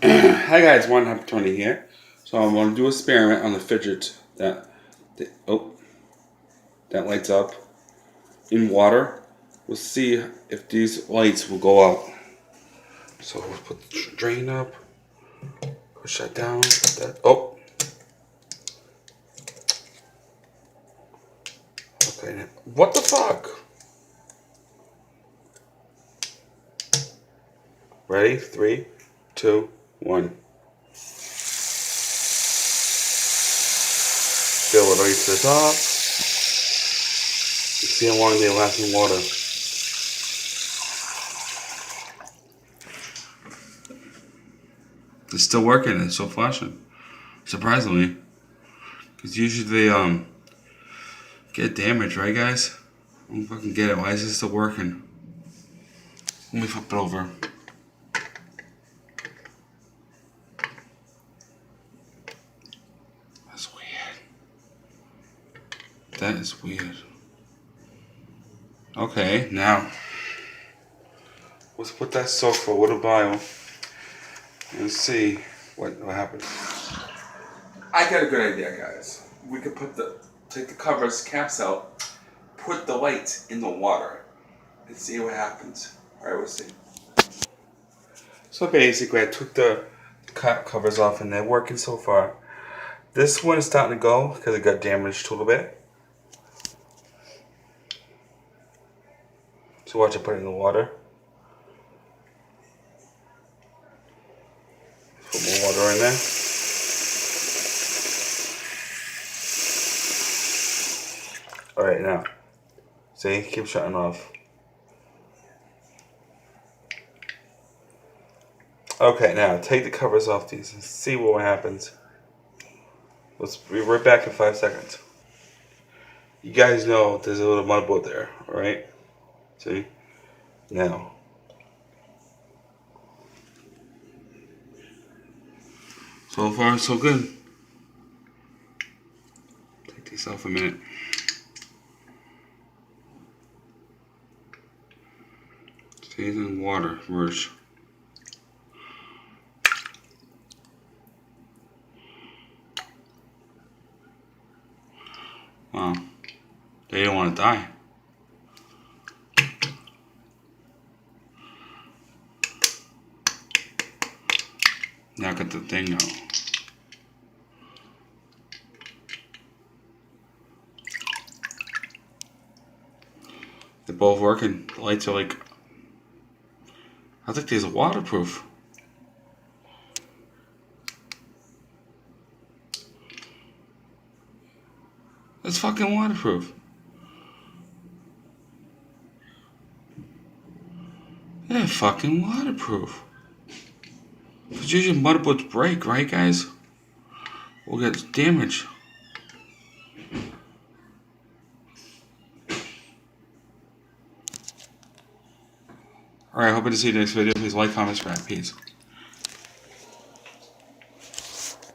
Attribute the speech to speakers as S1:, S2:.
S1: Hi guys, One Hub Tony here. So I'm going to do an experiment on the fidget that lights up in water. We'll see if these lights will go out. So we'll put the drain up, push that down, okay, what the fuck? Ready? 3, 2, 1. Fill it right to the top. See how long they last in water. It's still working. It's still flashing. Surprisingly, because usually they get damaged, right, guys? I don't fucking get it. Why is it still working? Let me flip it over. That's weird. That is weird. Okay, now let's put that soak for a little while and see what happens. I got a good idea, guys. We could take the covers, caps out, put the lights in the water, and see what happens. Alright, we'll see. So basically, I took the covers off and they're working so far. This one is starting to go because it got damaged a little bit. So watch it put it in the water. Put more water in there. Alright, now. See, keep shutting off. Okay, now take the covers off these and see what happens. Let's be right back in 5 seconds. You guys know there's a little mudboard there, alright? See? Now. So far, so good. Take these off a minute. Stays in water first. Wow. They don't want to die. Now get the thing out. They're both working. The lights are like, I think these are waterproof. It's fucking waterproof. Yeah, fucking waterproof. Because usually motherboards break, right, guys? Or get damaged. Alright, hoping to see you next video. Please like, comment, subscribe. Peace.